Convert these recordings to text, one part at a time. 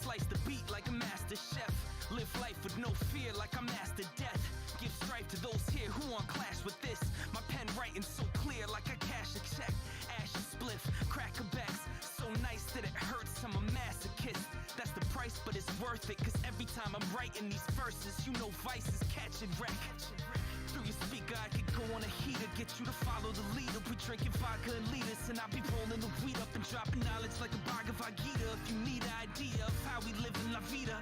Slice the beat like a master chef. Live life with no fear like I master death. Give strife to those here who on clash with this. My pen writing so clear like I cash a check. Ash a spliff, crack a backs. So nice that it hurts, I'm a masochist. That's the price, but it's worth it. Cause every time I'm writing these verses, you know vice is catching wreck. Through your speaker, I could go on a heater, get you to follow the leader. We drinking vodka and leaders, and I'll be rolling the weed up and dropping knowledge like a Bhagavad Gita. If you need an idea of how we live in La Vida,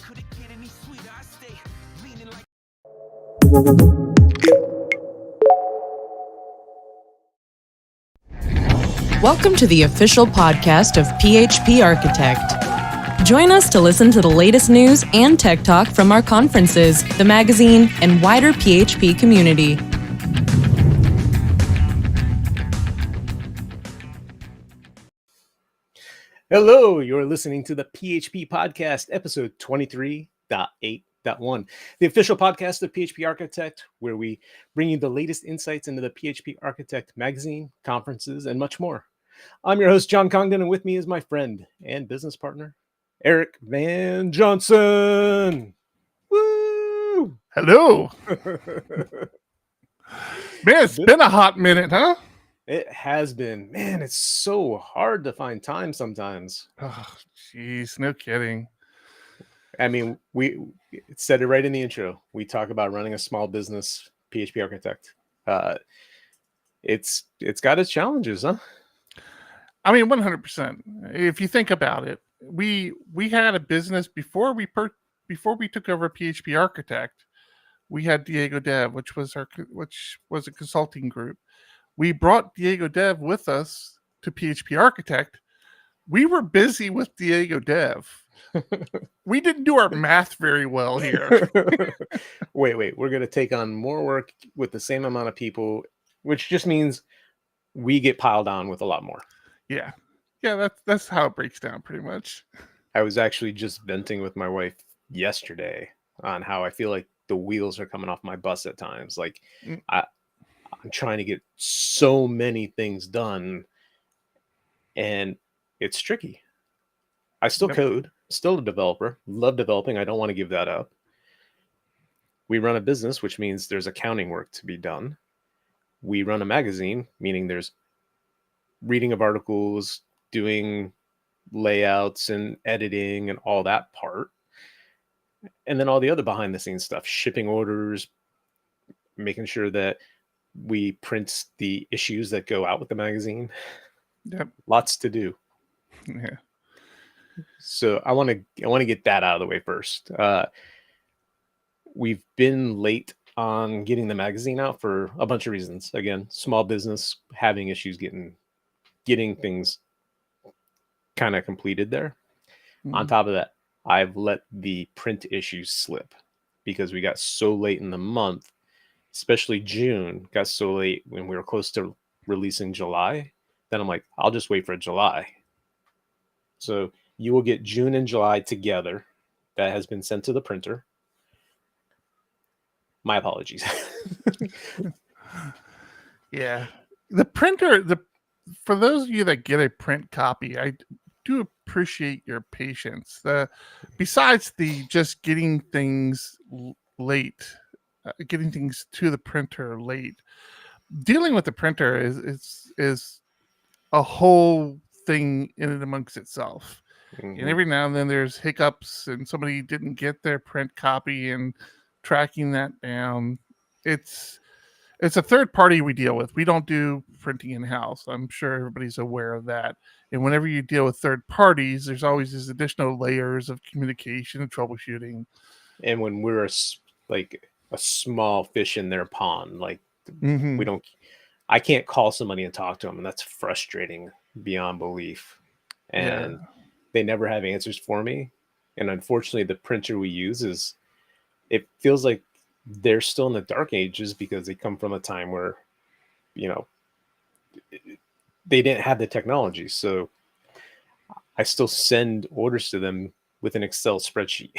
could it get any sweeter? I stay leaning like. Welcome to the official podcast of PHP Architect. Join us to listen to the latest news and tech talk from our conferences, the magazine, and wider PHP community. Hello, you're listening to the PHP Podcast, episode 23.8.1, the official podcast of PHP Architect, where we bring you the latest insights into the PHP Architect magazine, conferences, and much more. I'm your host, John Congdon, and with me is my friend and business partner, Eric Van Johnson. Woo! Hello. Man, it's been a hot minute, huh? It has been. Man, it's so hard to find time sometimes. Oh, jeez, no kidding. I mean, we said it right in the intro. We talk about running a small business, PHP Architect. It's got its challenges, huh? I mean, 100%. If you think about it, we had a business before we took over PHP Architect. We had Diego Dev, which was a consulting group. We brought Diego Dev with us to PHP Architect. We were busy with Diego Dev. We didn't do our math very well here. Wait. We're going to take on more work with the same amount of people, which just means we get piled on with a lot more. Yeah, that's how it breaks down pretty much. I was actually just venting with my wife yesterday on how I feel like the wheels are coming off my bus at times. Like I'm trying to get so many things done, and it's tricky. I still code, still a developer, love developing. I don't want to give that up. We run a business, which means there's accounting work to be done. We run a magazine, meaning there's reading of articles, doing layouts and editing and all that part. And then all the other behind the scenes stuff, shipping orders, making sure that we print the issues that go out with the magazine. Yep. Lots to do. Yeah. So I want to get that out of the way first. We've been late on getting the magazine out for a bunch of reasons. Again, small business having issues getting things kind of completed there. On top of that, I've let the print issues slip because we got so late in the month, especially June, got so late when we were close to releasing July. Then I'm like, I'll just wait for July. So you will get June and July together. That has been sent to the printer. My apologies. Yeah. The printer, for those of you that get a print copy, I do appreciate your patience. Besides the just getting things late, getting things to the printer late, dealing with the printer is a whole thing in and amongst itself. And every now and then there's hiccups and somebody didn't get their print copy, and tracking that down. It's a third party we deal with. We don't do printing in-house. I'm sure everybody's aware of that. And whenever you deal with third parties, there's always these additional layers of communication and troubleshooting. And when we're like a small fish in their pond, like I can't call somebody and talk to them, and that's frustrating beyond belief. And they never have answers for me. And unfortunately, the printer we use it feels like they're still in the dark ages because they come from a time where, they didn't have the technology. So I still send orders to them with an Excel spreadsheet.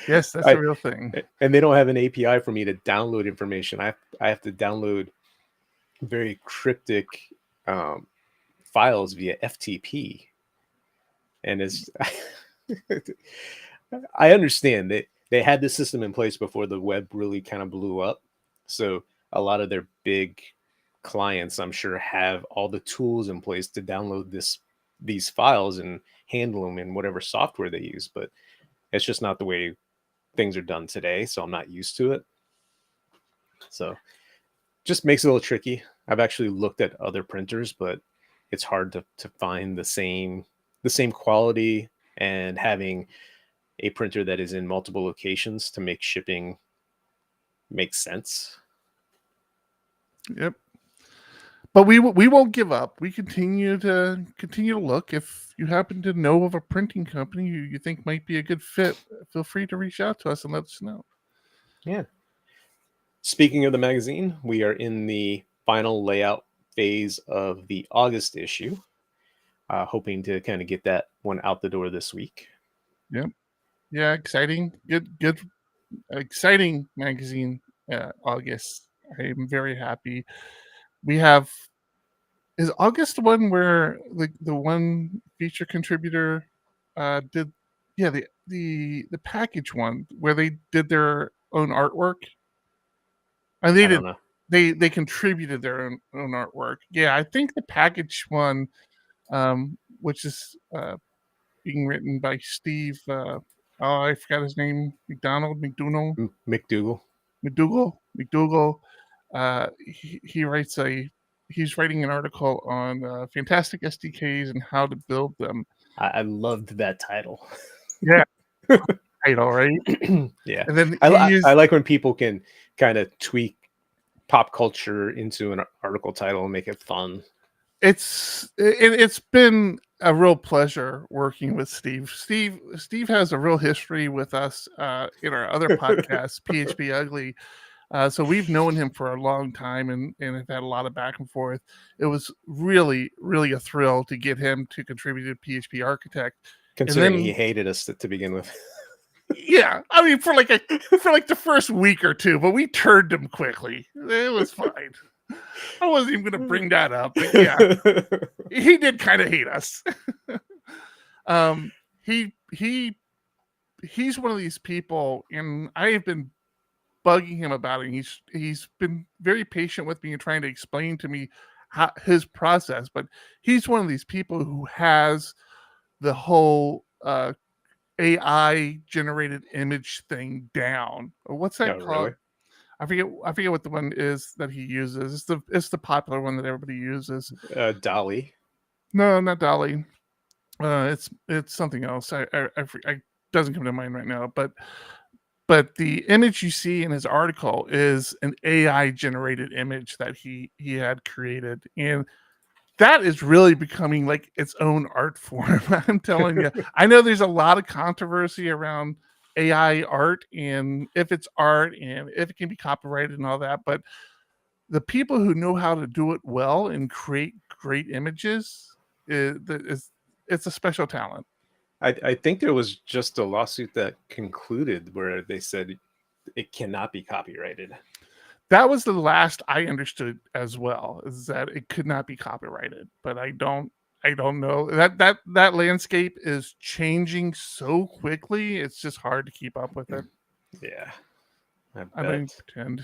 Yes, that's a real thing. And they don't have an API for me to download information. I have to download very cryptic files via FTP. And I understand that they had this system in place before the web really kind of blew up. So a lot of their big clients, I'm sure, have all the tools in place to download these files and handle them in whatever software they use. But it's just not the way things are done today. So I'm not used to it. So just makes it a little tricky. I've actually looked at other printers, but it's hard to find the same quality and having a printer that is in multiple locations to make shipping make sense. Yep. But we won't give up. We continue to look. If you happen to know of a printing company you think might be a good fit, feel free to reach out to us and let us know. Yeah. Speaking of the magazine, we are in the final layout phase of the August issue. Hoping to kind of get that one out the door this week. Yep. Yeah, exciting. Good exciting magazine, August. I am very happy. Is August the one where the one feature contributor did the package one where they did their own artwork? And they contributed their own artwork. Yeah, I think the package one, which is being written by Steve. I forgot his name. McDougal. He writes he's writing an article on fantastic SDKs and how to build them. I loved that title. Yeah, title, right? Yeah, and then I like when people can kind of tweak pop culture into an article title and make it fun. It's been a real pleasure working with Steve. Steve has a real history with us in our other podcast, PHP Ugly. So we've known him for a long time and have had a lot of back and forth. It was really, really a thrill to get him to contribute to PHP Architect. Considering he hated us to begin with. Yeah, I mean for like the first week or two, but we turned him quickly. It was fine. I wasn't even going to bring that up, but yeah, he did kind of hate us. He he's one of these people, and I have been bugging him about it. He's been very patient with me and trying to explain to me his process, but he's one of these people who has the whole AI generated image thing down. What's that called? Really? I forget what the one is that he uses. It's the popular one that everybody uses. Dolly. No, not Dolly. It's something else. I doesn't come to mind right now. But the image you see in his article is an AI generated image that he had created, and that is really becoming like its own art form. I'm telling you. I know there's a lot of controversy around AI art and if it's art and if it can be copyrighted and all that, but the people who know how to do it well and create great images it's a special talent. I think there was just a lawsuit that concluded where they said it cannot be copyrighted. That was the last I understood as well, is that it could not be copyrighted. But I don't know. That landscape is changing so quickly. It's just hard to keep up with it. Yeah. I don't pretend.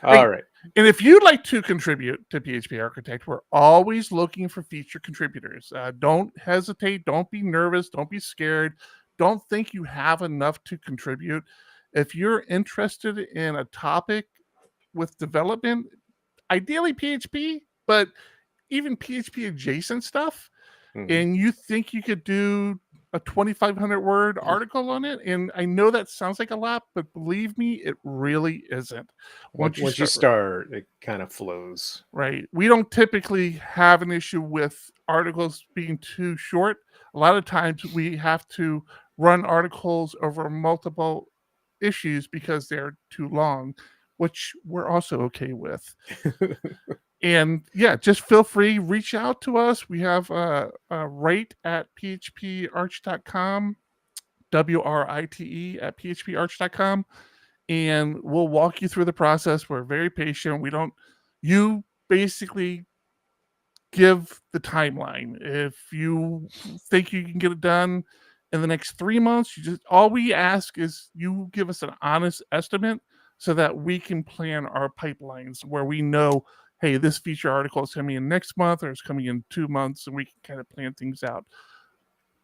All right. And if you'd like to contribute to PHP Architect, we're always looking for feature contributors. Don't hesitate. Don't be nervous. Don't be scared. Don't think you have enough to contribute. If you're interested in a topic with development, ideally PHP, but even PHP adjacent stuff, and you think you could do a 2,500 word article on it, and I know that sounds like a lot, but believe me, it really isn't. Once you start, it kind of flows. Right. We don't typically have an issue with articles being too short. A lot of times we have to run articles over multiple issues because they're too long, which we're also okay with. And yeah, just feel free, reach out to us. We have write at phparch.com, WRITE at phparch.com, and we'll walk you through the process. We're very patient. You basically give the timeline. If you think you can get it done in the next 3 months, all we ask is you give us an honest estimate so that we can plan our pipelines where we know, hey, this feature article is coming in next month or it's coming in 2 months, and we can kind of plan things out.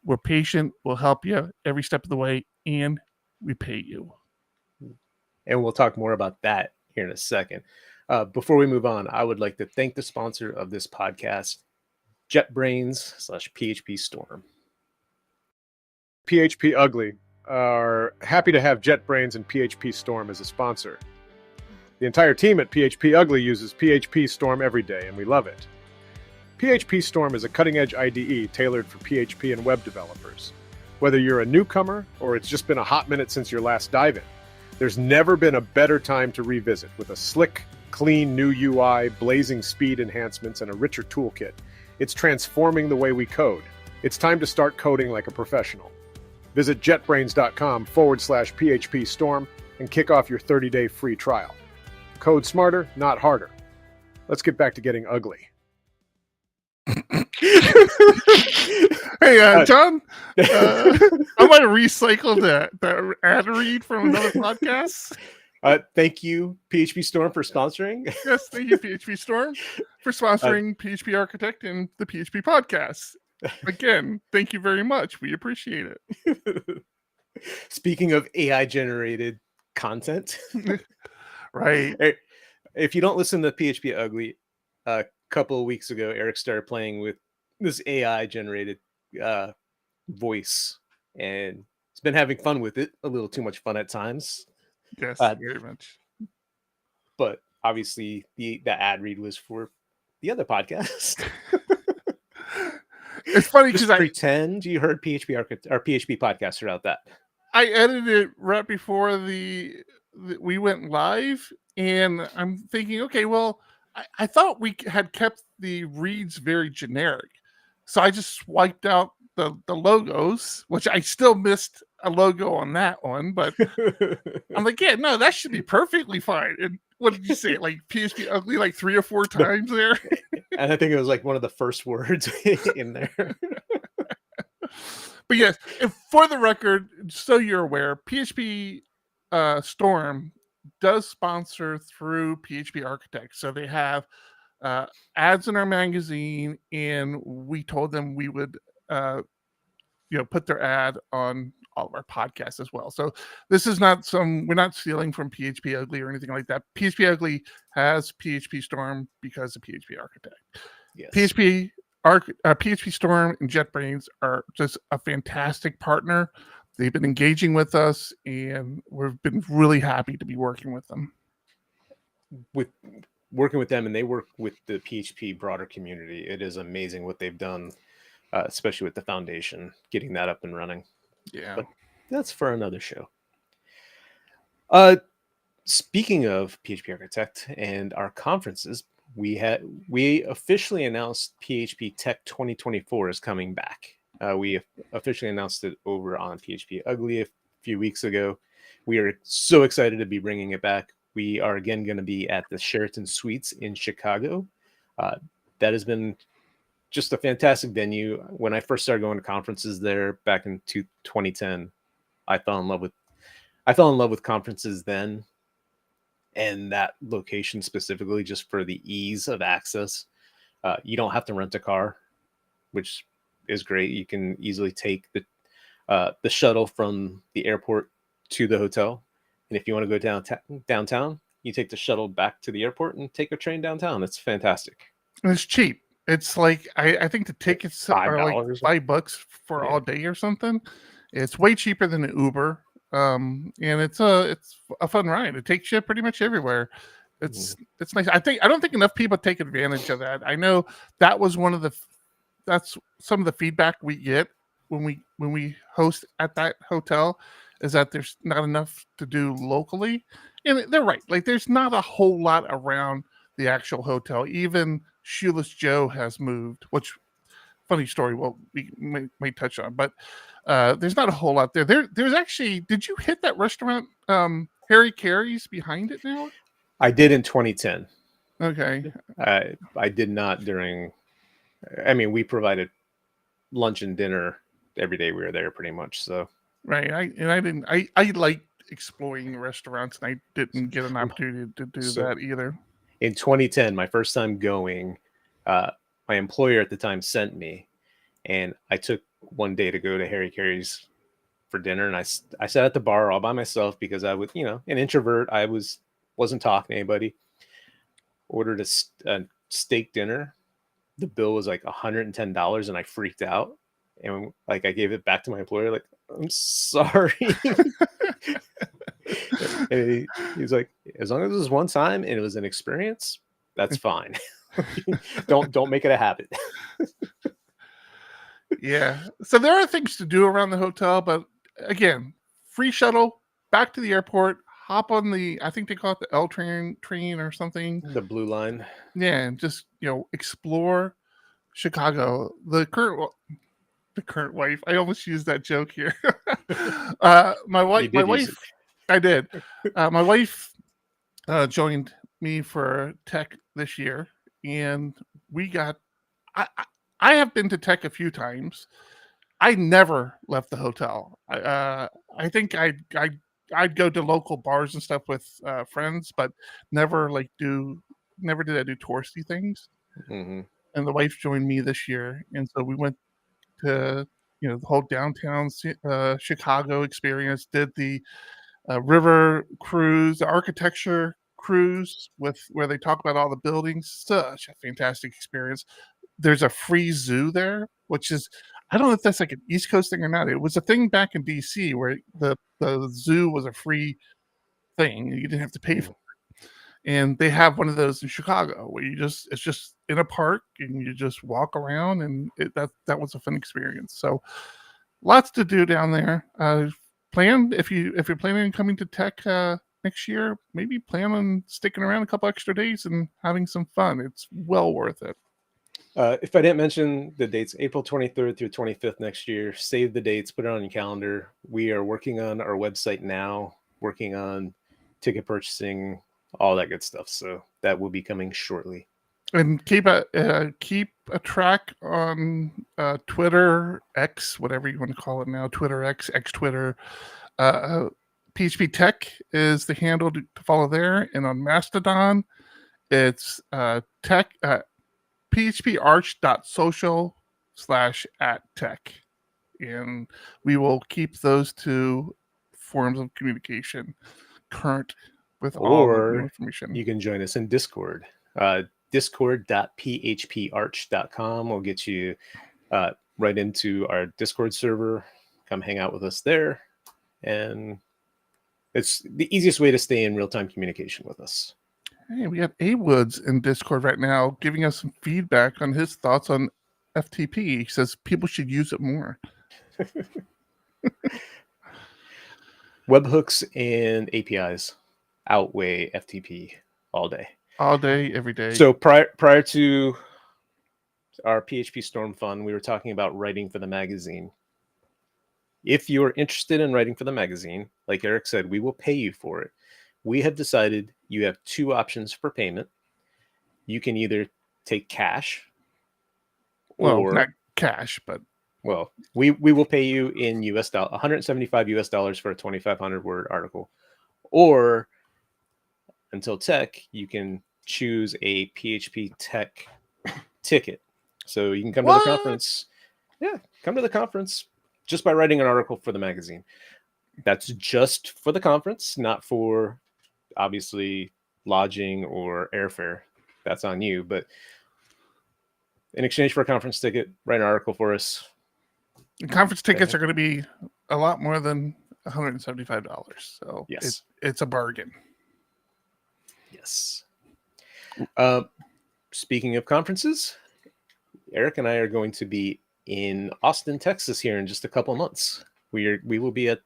We're patient. We'll help you every step of the way, and we pay you. And we'll talk more about that here in a second. Before we move on, I would like to thank the sponsor of this podcast, JetBrains/PHP Storm. PHP Ugly are happy to have JetBrains and PHP Storm as a sponsor. The entire team at PHP Ugly uses PHP Storm every day, and we love it. PHP Storm is a cutting-edge IDE tailored for PHP and web developers. Whether you're a newcomer or it's just been a hot minute since your last dive-in, there's never been a better time to revisit with a slick, clean new UI, blazing speed enhancements, and a richer toolkit. It's transforming the way we code. It's time to start coding like a professional. Visit jetbrains.com/PHP Storm and kick off your 30-day free trial. Code smarter, not harder. Let's get back to getting ugly. Hey, John, I might recycle that ad read from another podcast. Thank you, PHP Storm, for sponsoring. Yes, thank you, PHP Storm, for sponsoring PHP Architect and the PHP Podcast. Again, thank you very much. We appreciate it. Speaking of AI-generated content, right? If you don't listen to PHP Ugly, a couple of weeks ago, Eric started playing with this AI-generated voice, and he's been having fun with it. A little too much fun at times. Yes, very much. But obviously, the ad read was for the other podcast. It's funny because I pretend you heard PHP or PHP podcast throughout that. I edited it right before we went live, and I'm thinking, okay, well, I thought we had kept the reads very generic, so I just swiped out the logos, which I still missed a logo on that one, but I'm like, yeah, no, that should be perfectly fine. And what did you say? Like PHP Ugly, like 3 or 4 times there. And I think it was like one of the first words in there. But yes, if for the record, so you're aware, PHP Storm does sponsor through PHP Architect. So they have ads in our magazine, and we told them we would put their ad on all of our podcasts as well. So this is not we're not stealing from PHP Ugly or anything like that. PHP Ugly has PHP Storm because of PHP Architect. Yes. PHP Storm and JetBrains are just a fantastic partner. They've been engaging with us, and we've been really happy to be working with them. With working with them, and they work with the PHP broader community. It is amazing what they've done, especially with the foundation, getting that up and running. Yeah. But that's for another show. Speaking of PHP Architect and our conferences, we officially announced PHP Tech 2024 is coming back. We officially announced it over on PHP Ugly a few weeks ago. We are so excited to be bringing it back. We are again going to be at the Sheraton Suites in Chicago. That has been just a fantastic venue. When I first started going to conferences there back in 2010, I fell in love with conferences then, and that location specifically, just for the ease of access. You don't have to rent a car, which is great. You can easily take the shuttle from the airport to the hotel, and if you want to go downtown, you take the shuttle back to the airport and take a train downtown. It's fantastic. And it's cheap. It's like I think the tickets are like $5 for all day or something. It's way cheaper than an Uber. And it's a fun ride. It takes you pretty much everywhere. It's nice. I don't think enough people take advantage of that. I know that was that's some of the feedback we get when we host at that hotel, is that there's not enough to do locally. And they're right. Like, there's not a whole lot around the actual hotel. Even Shoeless Joe has moved, which, funny story, well, we may touch on, but there's not a whole lot there. There's actually, did you hit that restaurant, Harry Carey's behind it now? I did in 2010. Okay. I did not during, we provided lunch and dinner every day we were there pretty much. So. Right. I like exploring restaurants, and I didn't get an opportunity to do that either. In 2010, my first time going, my employer at the time sent me, and I took one day to go to Harry Carey's for dinner, and I sat at the bar all by myself because I was, an introvert. I wasn't talking to anybody. Ordered a steak dinner. The bill was like $110, and I freaked out, and I gave it back to my employer, like, I'm sorry. And he's like, as long as it was one time and it was an experience, that's fine. Don't make it a habit. Yeah. So there are things to do around the hotel, but again, free shuttle back to the airport, hop on I think they call it the L train or something. The Blue Line. Yeah, and just, explore Chicago. The current wife. I almost used that joke here. My wife. I did. My wife joined me for Tech this year, and we got. I have been to Tech a few times. I never left the hotel. I think I'd go to local bars and stuff with friends, but never did I do touristy things. Mm-hmm. And the wife joined me this year, and so we went to the whole downtown Chicago experience. Did the river cruise, the architecture cruise where they talk about all the buildings. Such a fantastic experience. There's a free zoo there, which is, I don't know if that's like an East Coast thing or not. It was a thing back in DC where the zoo was a free thing. You didn't have to pay for it. And they have one of those in Chicago where it's just in a park and you just walk around, and that was a fun experience. So lots to do down there. If you're planning on coming to Tech next year, maybe plan on sticking around a couple extra days and having some fun. It's well worth it. If I didn't mention the dates, April 23rd through 25th next year, save the dates, put it on your calendar. We are working on our website now, working on ticket purchasing, all that good stuff. So that will be coming shortly. And keep a track on Twitter X, whatever you want to call it now, Twitter X, Twitter. PHP Tech is the handle to follow there, and on Mastodon, it's tech phparch.social/@tech, and we will keep those two forms of communication current with all the new Or information. you can join us in Discord. Discord.phparch.com will get you right into our Discord server. Come hang out with us there. And it's the easiest way to stay in real-time communication with us. Hey, we have A Woods in Discord right now giving us some feedback on his thoughts on FTP. He says people should use it more. Webhooks and APIs outweigh FTP all day. All day, every day. So prior to our PHP Storm Fun, we were talking about writing for the magazine. If you're interested in writing for the magazine, like Eric said, we will pay you for it. We have decided you have two options for payment. You can either take cash, well, not cash, but well, we will pay you in US dollar, $175 for a 2,500 word article, or until tech, you can choose a PHP Tech ticket. So you can come to the conference. Yeah, come to the conference just by writing an article for the magazine. That's just for the conference, not for obviously lodging or airfare. That's on you. But in exchange for a conference ticket, write an article for us. The conference tickets are going to be a lot more than $175. So yes, it's a bargain. Yes. Speaking of conferences, Eric and I are going to be in Austin, Texas here in just a couple months. We will be at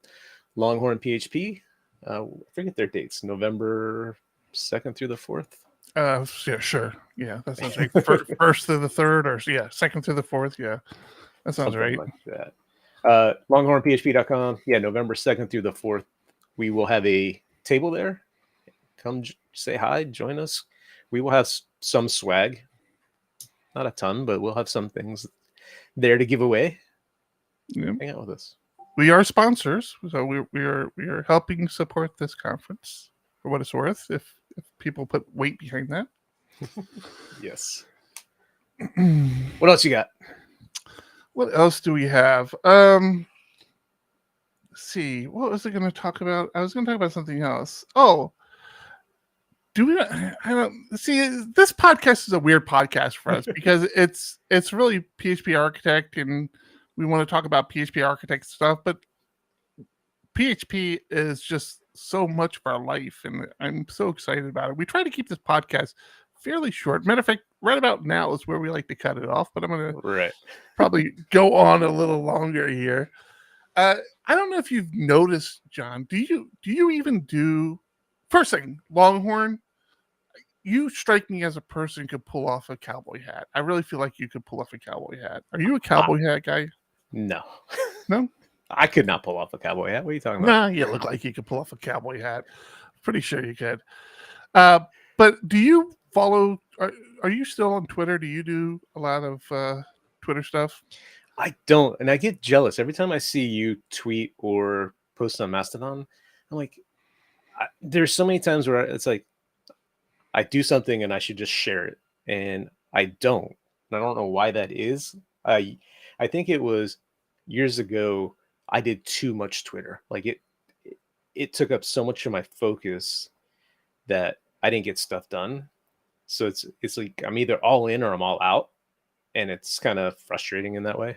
Longhorn PHP. I forget their dates. November 2nd through the 4th. Yeah, sure. Yeah, that sounds right. First through the 3rd, or 2nd through the 4th. Yeah, that sounds something right. Like that. Longhornphp.com. Yeah, November 2nd through the 4th. We will have a table there. Come say hi, join us. We will have some swag. Not a ton, but we'll have some things there to give away. Yep. Hang out with us. We are sponsors, so we are helping support this conference for what it's worth. If people put weight behind that. Yes. What else you got? What else do we have? Let's see. What was I going to talk about? I was going to talk about something else. Oh, do we? I don't see. This podcast is a weird podcast for us because it's really PHP Architect, and we want to talk about PHP Architect stuff, but PHP is just so much of our life, and I'm so excited about it. We try to keep this podcast fairly short. Matter of fact, right about now is where we like to cut it off, but I'm going to probably go on a little longer here. I don't know if you've noticed, John. Do you even do? First thing, Longhorn, you strike me as a person who could pull off a cowboy hat. I really feel like you could pull off a cowboy hat. Are you a cowboy hat guy? No. No? I could not pull off a cowboy hat. What are you talking about? Nah, you look like you could pull off a cowboy hat. Pretty sure you could. But do you follow? Are you still on Twitter? Do you do a lot of Twitter stuff? I don't, and I get jealous every time I see you tweet or post on Mastodon. I'm like, there's so many times where it's like I do something and I should just share it, and I don't. And I don't know why that is. I think it was years ago. I did too much Twitter. Like it took up so much of my focus that I didn't get stuff done. So it's like I'm either all in or I'm all out, and it's kind of frustrating in that way.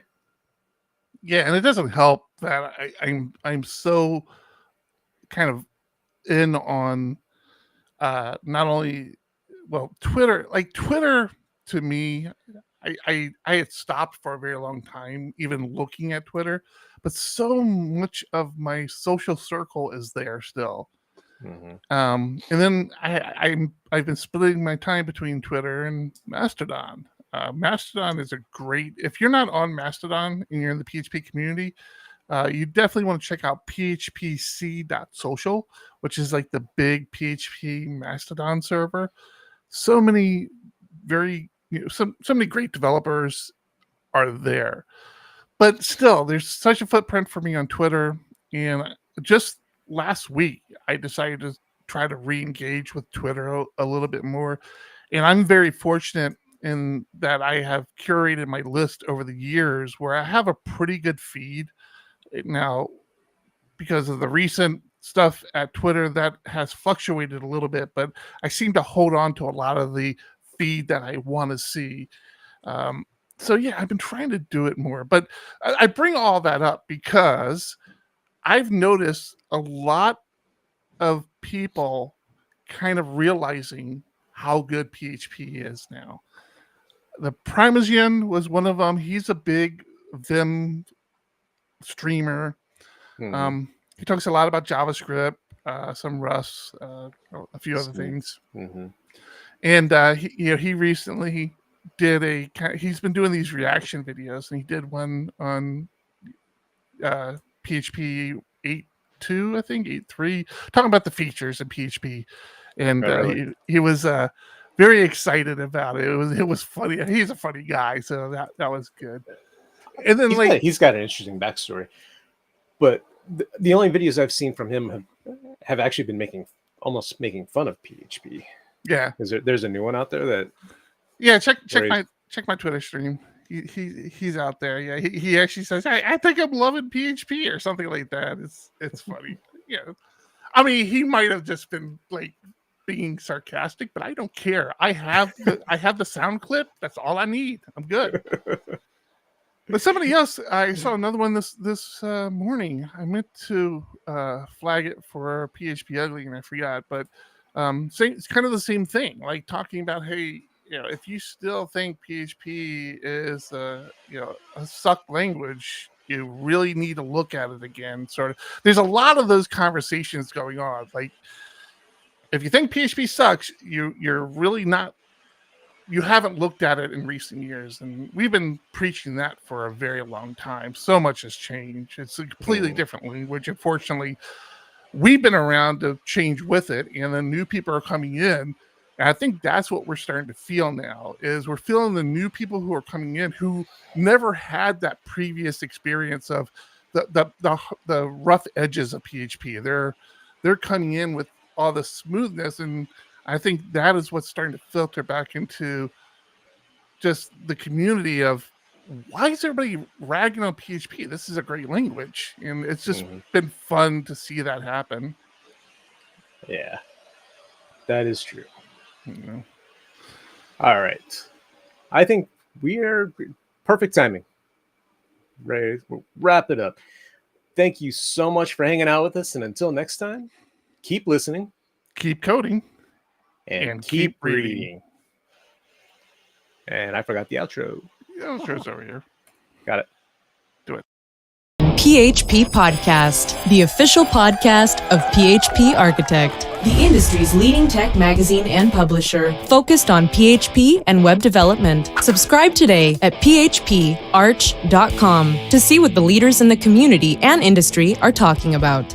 Yeah, and it doesn't help that I'm so kind of in on not only Twitter. Like Twitter to me, I had stopped for a very long time even looking at Twitter, but so much of my social circle is there still. Mm-hmm. And then I've been splitting my time between Twitter and Mastodon. Mastodon is a great, if you're not on Mastodon and you're in the PHP community, you definitely want to check out phpc.social, which is like the big PHP Mastodon server. So many very so many great developers are there. But still, there's such a footprint for me on Twitter. And just last week, I decided to try to re-engage with Twitter a little bit more. And I'm very fortunate in that I have curated my list over the years where I have a pretty good feed. Now, because of the recent stuff at Twitter, that has fluctuated a little bit, but I seem to hold on to a lot of the feed that I want to see. So yeah, I've been trying to do it more, but I bring all that up because I've noticed a lot of people kind of realizing how good PHP is now. The Primogen was one of them. He's a big Vim streamer. Mhm. He talks a lot about JavaScript, some Rust, a few other things. Mhm. And he recently did he's been doing these reaction videos, and he did one on PHP 8.2, I think 8.3, talking about the features in PHP. And Really? he was very excited about it. It was funny. He's a funny guy, so that was good. And then he's got an interesting backstory, but the only videos I've seen from him have actually been almost making fun of PHP. Yeah, there's a new one out there that check my Twitter stream. He's out there. Yeah, he actually says, I think I'm loving PHP or something like that. It's funny. Yeah, I mean, he might have just been like being sarcastic, but I don't care. I have the sound clip. That's all I need. I'm good. But somebody else, I saw another one this morning. I meant to flag it for PHP Ugly, and I forgot. But it's kind of the same thing, like talking about, hey, if you still think PHP is a suck language, you really need to look at it again. Sort of. There's a lot of those conversations going on. Like, if you think PHP sucks, you're really not. You haven't looked at it in recent years, and we've been preaching that for a very long time. So much has changed. It's a completely different language. Unfortunately, we've been around to change with it, and then new people are coming in. And I think that's what we're starting to feel now, is we're feeling the new people who are coming in who never had that previous experience of the rough edges of PHP. They're coming in with all the smoothness, and I think that is what's starting to filter back into just the community of, why is everybody ragging on PHP? This is a great language. And it's just been fun to see that happen. Yeah, that is true. All right. I think we are perfect timing. Ready to wrap it up. Thank you so much for hanging out with us. And until next time, keep listening. Keep coding. And keep reading. And I forgot the outro. The outro's over here. Got it. Do it. PHP Podcast, the official podcast of PHP Architect, the industry's leading tech magazine and publisher, focused on PHP and web development. Subscribe today at phparch.com to see what the leaders in the community and industry are talking about.